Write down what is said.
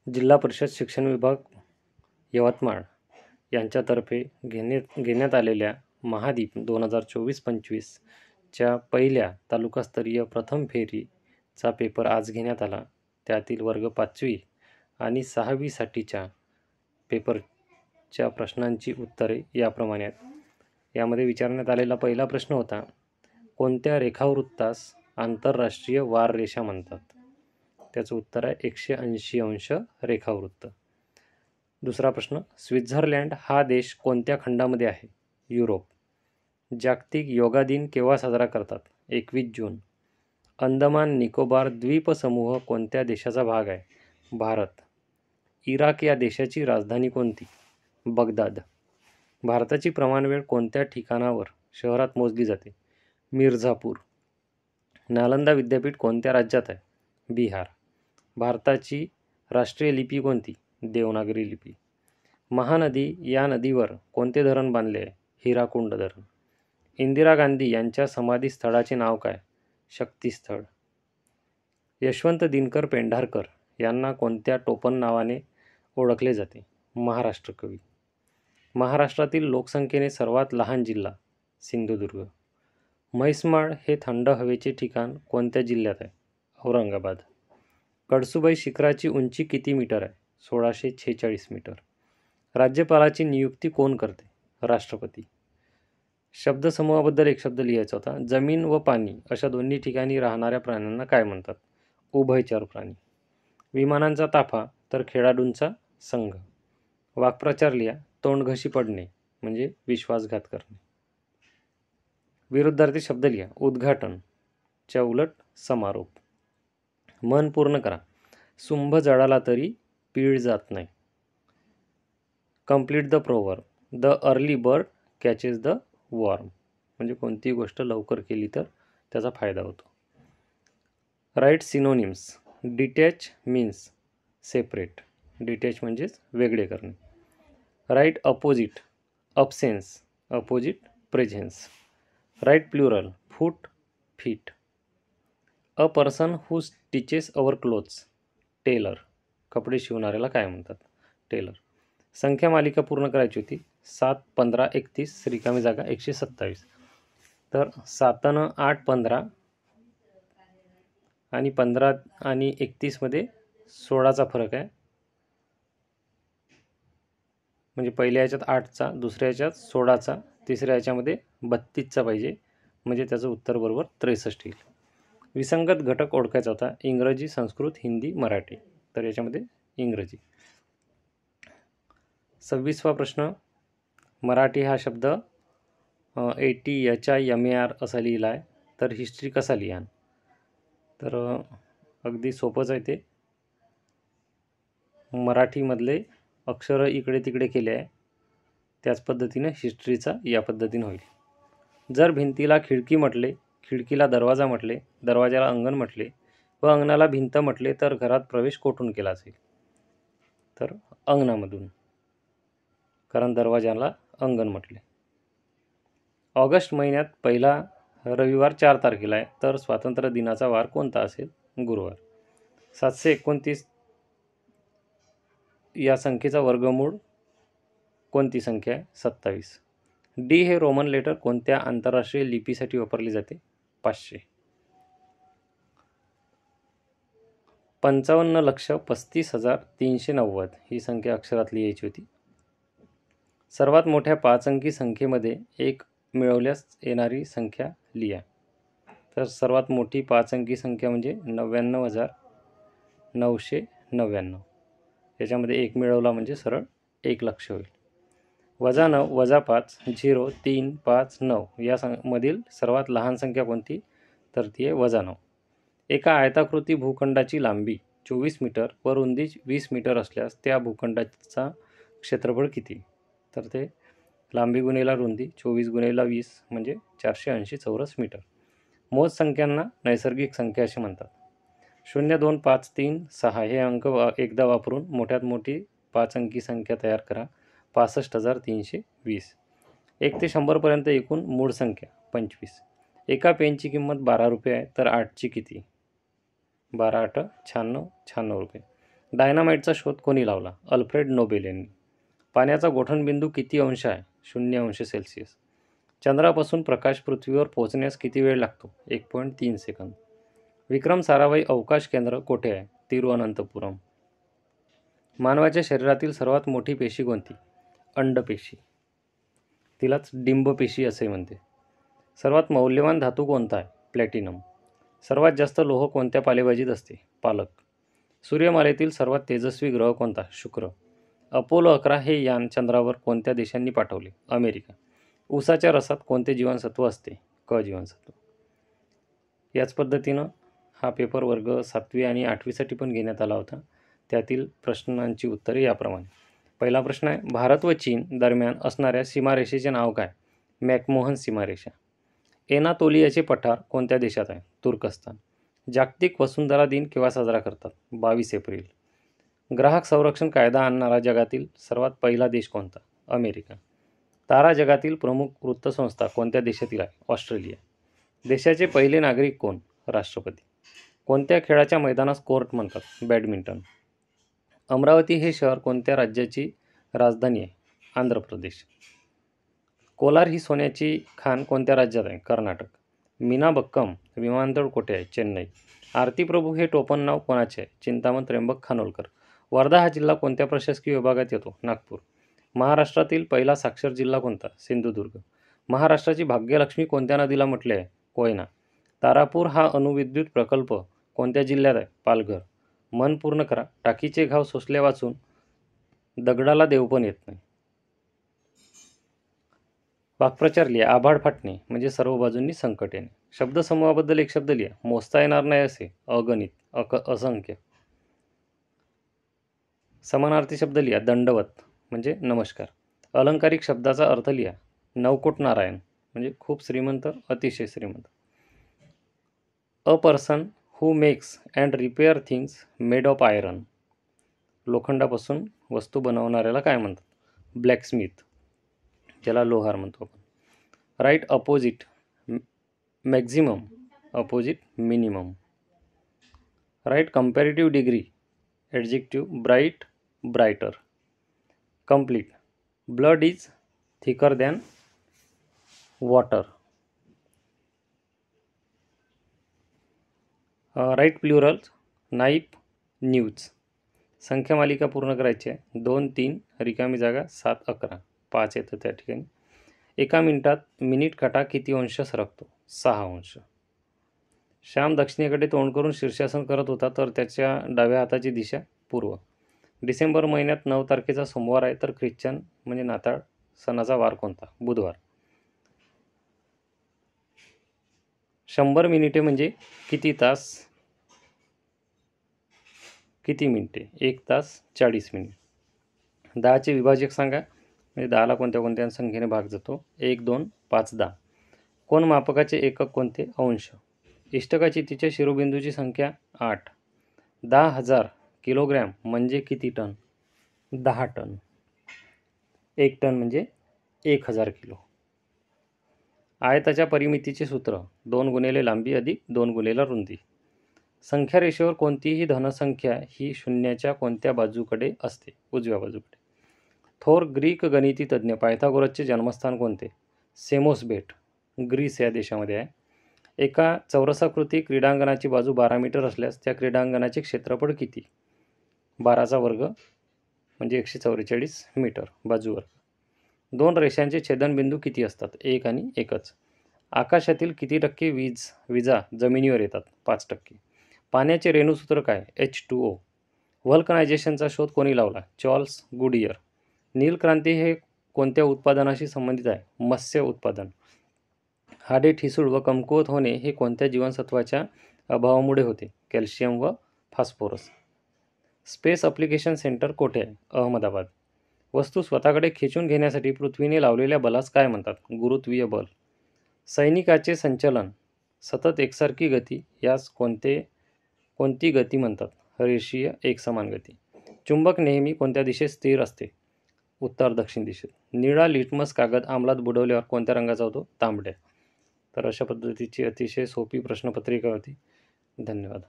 जिल्हा परिषद शिक्षण विभाग यवतमाळ यांच्यातर्फे घेण्यात आलेल्या महादीप 2024-25च्या पहिल्या तालुकास्तरीय प्रथम फेरीचा पेपर आज घेण्यात आला. त्यातील वर्ग 5वी आणि 6वी साठीच्या पेपरच्या प्रश्नांची उत्तरे याप्रमाणे आहेत. यामध्ये विचारण्यात आलेला पहिला प्रश्न होता, कोणत्या रेखावृत्तास आंतरराष्ट्रीय वार रेषा म्हणतात? त्याचं उत्तर आहे 180 अंश रेखावृत्त. दुसरा प्रश्न, स्वित्झर्लंड हा देश कोणत्या खंडामध्ये आहे? युरोप. जागतिक योगा दिन केव्हा साजरा करतात? 21 जून. अंदमान निकोबार द्वीपसमूह कोणत्या देशाचा भाग आहे? भारत. इराक या देशाची राजधानी कोणती? बगदाद. भारताची प्रमाणवेळ कोणत्या ठिकाणावर शहरात मोजली जाते? मिर्झापूर. नालंदा विद्यापीठ कोणत्या राज्यात आहे? बिहार. भारताची राष्ट्रीय लिपी कोणती? देवनागरी लिपी. महानदी या नदीवर कोणते धरण बांधले आहे? हिराकुंड धरण. इंदिरा गांधी यांच्या समाधी स्थळाचे नाव काय? शक्तीस्थळ. यशवंत दिनकर पेंढारकर यांना कोणत्या टोपण नावाने ओळखले जाते? महाराष्ट्र कवी. महाराष्ट्रातील लोकसंख्येने सर्वात लहान जिल्हा? सिंधुदुर्ग. म्हैसमाळ हे थंड हवेचे ठिकाण कोणत्या जिल्ह्यात आहे? औरंगाबाद. कळसुबाई शिखराची उंची किती मीटर आहे? 1646 मीटर. राज्यपालाची नियुक्ती कोण करते? राष्ट्रपती. शब्दसमूहाबद्दल एक शब्द लिहायचा होता. जमीन व पाणी अशा दोन्ही ठिकाणी राहणाऱ्या प्राण्यांना काय म्हणतात? उभयचर प्राणी. विमानांचा ताफा तर खेळाडूंचा संघ. वाक्प्रचार लिहा. तोंडघशी पडणे म्हणजे विश्वासघात करणे. विरुद्धार्थी शब्द लिहा. उद्घाटन च्या उलट समारोप. मन पूर्ण करा. सुंभ जळाला तरी पीळ जात नाही. Complete the proverb. The early bird catches the worm. म्हणजे कोणतीही गोष्ट लवकर केली तर त्याचा फायदा होतो. Write synonyms. Detach means separate. Detach म्हणजेच वेगळे करणे. Write opposite. Absence. Opposite presence. Write plural. Foot feet. A person who stitches our clothes. Tailor. कपडे शिवणाऱ्याला काय म्हणतात? टेलर. संख्या मालिका पूर्ण करायची होती. 7, 15, 31 रिकामी जागा 127. तर 7 न 8, 15 आणि 15 आणि 31 मध्ये 16चा फरक आहे. म्हणजे पहिल्या याच्यात 8चा, दुसऱ्या याच्यात 16चा, तिसऱ्या याच्यामध्ये 32चा पाहिजे. म्हणजे त्याचं उत्तर बरोबर 63 येईल. विसंगत घटक ओळखायचा होता. इंग्रजी, संस्कृत, हिंदी, मराठी. तर याच्यामध्ये इंग्रजी. 26वा प्रश्न. मराठी हा शब्द HIMAR असा लिहिला आहे. तर हिस्ट्री कसा लिहाल? तर अगदी सोपंच आहे ते. मराठीमधले अक्षरं इकडे तिकडे केले आहे. त्याच पद्धतीने हिस्ट्रीचा या पद्धतीने होईल. जर भिंतीला खिडकी म्हटले, खिडकीला दरवाजा म्हटले, दरवाजाला अंगण म्हटले व अंगणाला भिंत म्हटले तर घरात प्रवेश कोठून केला जाईल? तर अंगणामधून, कारण दरवाजाला अंगण म्हटले. ऑगस्ट महिन्यात पहिला रविवार 4 तारखेला आहे. तर स्वातंत्र्य दिनाचा वार कोणता असेल? गुरुवार. 729 या संख्येचा वर्गमूळ कोणती संख्या आहे? 27. डी हे रोमन लेटर कोणत्या आंतरराष्ट्रीय लिपीसाठी वापरले जाते? 500. 55,35,390 ही संख्या अक्षरात लिहायची होती. सर्वात मोठ्या 5 अंकी संख्येमध्ये 1 मिळवल्यास येणारी संख्या लिहा. तर सर्वात मोठी 5 अंकी संख्या म्हणजे 99,999. याच्यामध्ये 1 मिळवला म्हणजे सरळ 1 लक्ष होईल. -9 -5 0 3 5 9 या मधील सर्वात लहान संख्या कोणती? तर ती आहे -9. एका आयताकृती भूखंडाची लांबी 24 मीटर व रुंदी 20 मीटर असल्यास त्या भूखंडाचा क्षेत्रफळ किती? तर ते लांबी गुणिले रुंदी 24 गुणिले 20 म्हणजे 480 चौरस मीटर. मोज संख्यांना नैसर्गिक संख्या असे म्हणतात. 0 2 5 3 6 हे अंक एकदा वापरून मोठ्यात मोठी 5 अंकी संख्या तयार करा. 65,320. 1 ते 100 पर्यंत एकूण मूळ संख्या 25. एका पेनची किंमत 12 रुपये आहे. तर 8ची किती? 12 8 96 96 रुपये. डायनामाइटचा शोध कोणी लावला? अल्फ्रेड नोबेल यांनी. पाण्याचा गोठणबिंदू किती अंश आहे? 0°C. चंद्रापासून प्रकाश पृथ्वीवर पोहोचण्यास किती वेळ लागतो? 1.3 सेकंद. विक्रम साराभाई अवकाश केंद्र कोठे आहे? तिरुअनंतपुरम. मानवाच्या शरीरातील सर्वात मोठी पेशी कोणती? अंडपेशी. तिलाच डिंबपेशी असे म्हणते. सर्वात मौल्यवान धातू कोणता आहे? प्लॅटिनम. सर्वात जास्त लोह कोणत्या पालेभाजीत असते? पालक. सूर्यमालेतील सर्वात तेजस्वी ग्रह कोणता? शुक्र. अपोलो 11 हे यान चंद्रावर कोणत्या देशांनी पाठवले? अमेरिका. ऊसाच्या रसात कोणते जीवनसत्व असते? क जीवनसत्व. याच पद्धतीनं हा पेपर वर्ग 7वी आणि 8वीसाठी पण घेण्यात आला होता. त्यातील प्रश्नांची उत्तरे याप्रमाणे. पहिला प्रश्न आहे, भारत व चीन दरम्यान असणाऱ्या सीमारेषेचे नाव काय? मॅकमोहन सीमारेषा. एनातोलियाचे पठार कोणत्या देशात आहे? तुर्कस्तान. जागतिक वसुंधरा दिन केव्हा साजरा करतात? 22 एप्रिल. ग्राहक संरक्षण कायदा आणणारा जगातील सर्वात पहिला देश कोणता? अमेरिका. तारा जगातील प्रमुख वृत्तसंस्था कोणत्या देशातील आहे? ऑस्ट्रेलिया. देशाचे पहिले नागरिक कोण? राष्ट्रपती. कोणत्या खेळाच्या मैदानास कोर्ट म्हणतात? बॅडमिंटन. अमरावती हे शहर कोणत्या राज्याची राजधानी आहे? आंध्र प्रदेश. कोलार ही सोन्याची खाण कोणत्या राज्यात आहे? कर्नाटक. मीनाबक्कम विमानतळ कोठे आहे? चेन्नई. आरती प्रभू हे टोपण नाव कोणाचे आहे? चिंतामण त्र्यंबक खानोलकर. वर्धा हा जिल्हा कोणत्या प्रशासकीय विभागात येतो? नागपूर. महाराष्ट्रातील पहिला साक्षर जिल्हा कोणता? सिंधुदुर्ग. महाराष्ट्राची भाग्यलक्ष्मी कोणत्या नदीला म्हटले आहे? कोयना. तारापूर हा अणुविद्युत प्रकल्प कोणत्या जिल्ह्यात आहे? पालघर. मन पूर्ण करा. टाकीचे घाव सोसल्या वाचून दगडाला देव पण येत नाही. वाक्प्रचार लिहा. आभाळ फाटणे म्हणजे सर्व बाजूंनी संकट येणे. शब्दसमूहाबद्दल एक शब्द लिहा. मोजता येणार नाही असे. अगणित. असंख्य. समानार्थी शब्द लिहा. दंडवत म्हणजे नमस्कार. अलंकारिक शब्दाचा अर्थ लिहा. नवकोट नारायण म्हणजे खूप श्रीमंत, अतिशय श्रीमंत. A person who makes and repair things made of iron. लोखंडापासून वस्तू बनवणाऱ्याला काय म्हणतात? ब्लॅकस्मिथ, ज्याला लोहार म्हणतो आपण. Right opposite maximum, opposite minimum. Right comparative degree, adjective bright, brighter. Complete, blood is thicker than water. Right plural, knife, news. संख्या मालिका पूर्ण करायची आहे. 2, 3 रिकामी जागा, 7, 11 5 येतं त्या ठिकाणी. एका मिनिटात मिनिट काटा किती अंश सरकतो? 6 अंश. श्याम दक्षिणेकडे तोंड करून शीर्षासन करत होता तर त्याच्या डाव्या हाताची दिशा पूर्व. डिसेंबर महिन्यात 9 तारखेचा सोमवार आहे तर ख्रिश्चन म्हणजे नाताळ सणाचा वार कोणता? बुधवार. 100 मिनिटे म्हणजे किती तास? किती मिनिटे? 1 तास 40 मिनिट. 10चे विभाजक सांगा. म्हणजे 10ला कोणत्या कोणत्या संख्येने भाग जातो? 1, 2, 5, 10. कोन मापकाचे एकक कोणते? अंश. इष्टकाची तिच्या शिरोबिंदूची संख्या 8. 10,000 किलोग्रॅम म्हणजे किती टन? 10 टन. 1 टन म्हणजे 1000 किलो. आयताच्या परिमितीचे सूत्र 2 गुणिले लांबी अधिक 2 गुणिले रुंदी. संख्या रेषेवर कोणतीही धनसंख्या ही शून्याच्या कोणत्या बाजूकडे असते? उजव्या बाजूकडे. थोर ग्रीक गणिती तज्ज्ञ पायथागोरसचे जन्मस्थान कोणते? सेमोस बेट, ग्रीस या देशामध्ये आहे. एका चौरसाकृती क्रीडांगणाची बाजू 12 मीटर असल्यास त्या क्रीडांगणाचे क्षेत्रफळ किती? 12चा वर्ग म्हणजे 144 मीटर बाजूवर. 2 रेषांचे छेदनबिंदू किती असतात? 1 आणि 1च. आकाशातील किती टक्के विजा जमिनीवर येतात? 5%. पाण्याचे रेणुसूत्र काय? H2O. व्हल्कनायझेशनचा शोध कोणी लावला? Charles Goodyear. नीलक्रांती हे कोणत्या उत्पादनाशी संबंधित आहे? मत्स्य उत्पादन. हाडे ठिसूळ व कमकुवत होणे हे कोणत्या जीवनसत्वाच्या अभावामुळे होते? कॅल्शियम व फॉस्फोरस. स्पेस ॲप्लिकेशन सेंटर कोठे आहे? अहमदाबाद. वस्तू स्वतःकडे खेचून घेण्यासाठी पृथ्वीने लावलेल्या बलास काय म्हणतात? गुरुत्वीय बल. सैनिकाचे संचलन, सतत एकसारखी गती यास कोणती गती म्हणतात? रेषीय एकसमान गती. चुंबक नेहमी कोणत्या दिशेत स्थिर असते? उत्तर दक्षिण दिशेत. निळा लिटमस कागद आम्लात बुडवल्यावर कोणत्या रंगाचा होतो? तांबड्या. तर अशा पद्धतीची अतिशय सोपी प्रश्नपत्रिका होती. धन्यवाद.